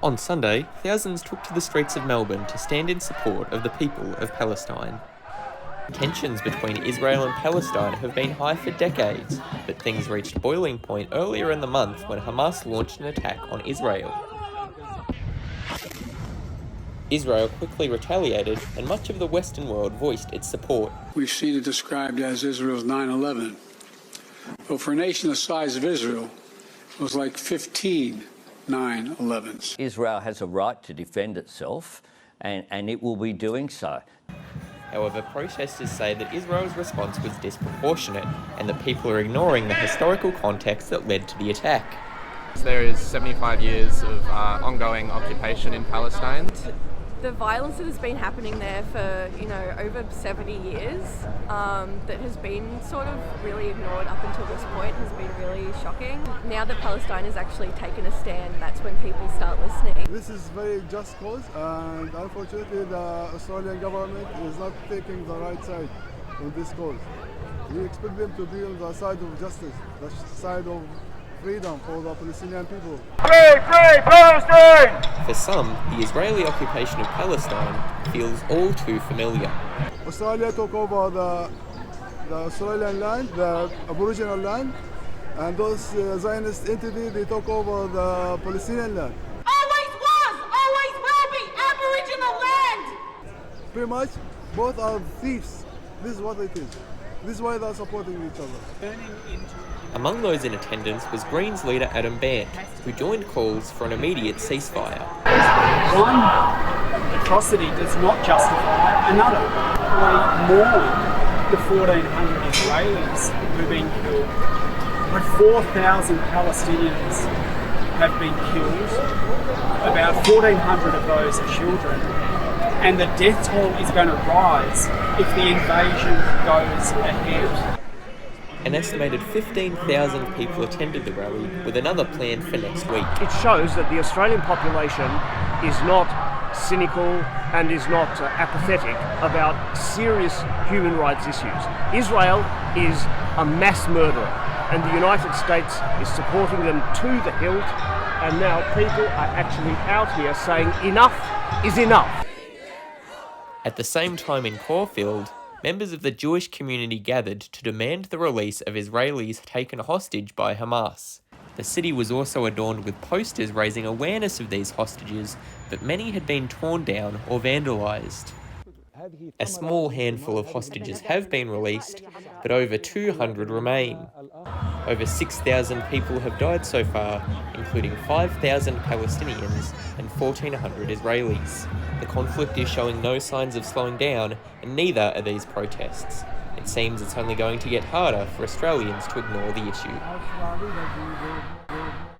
On Sunday, thousands took to the streets of Melbourne to stand in support of the people of Palestine. Tensions between Israel and Palestine have been high for decades, but things reached boiling point earlier in the month when Hamas launched an attack on Israel. Israel quickly retaliated, and much of the Western world voiced its support. We've seen it described as Israel's 9/11. But for a nation the size of Israel, it was like 15 9/11s. Israel has a right to defend itself, and it will be doing so. However, protesters say that Israel's response was disproportionate and that people are ignoring the historical context that led to the attack. There is 75 years of ongoing occupation in Palestine. The violence that has been happening there for, over 70 years, that has been sort of really ignored up until this point, has been really shocking. Now that Palestine has actually taken a stand, that's when people start listening. This is very just cause, and unfortunately the Australian government is not taking the right side on this cause. We expect them to be on the side of justice, the side of freedom for the Palestinian people. Free Palestine! For some, the Israeli occupation of Palestine feels all too familiar. Australia took over the Australian land, the Aboriginal land, and those Zionist entities, they took over the Palestinian land. Always was, always will be Aboriginal land! Pretty much, both are thieves. This is what it is. This is why they're supporting each other. Among those in attendance was Greens leader Adam Bandt, who joined calls for an immediate ceasefire. One atrocity does not justify another. We mourn the 1,400 Israelis who've been killed, but 4,000 Palestinians have been killed. About 1,400 of those are children. And the death toll is going to rise if the invasion goes ahead. An estimated 15,000 people attended the rally, with another planned for next week. It shows that the Australian population is not cynical and is not apathetic about serious human rights issues. Israel is a mass murderer, and the United States is supporting them to the hilt, and now people are actually out here saying enough is enough. At the same time in Caulfield, members of the Jewish community gathered to demand the release of Israelis taken hostage by Hamas. The city was also adorned with posters raising awareness of these hostages, but many had been torn down or vandalised. A small handful of hostages have been released, but over 200 remain. Over 6,000 people have died so far, including 5,000 Palestinians and 1,400 Israelis. The conflict is showing no signs of slowing down, and neither are these protests. It seems it's only going to get harder for Australians to ignore the issue.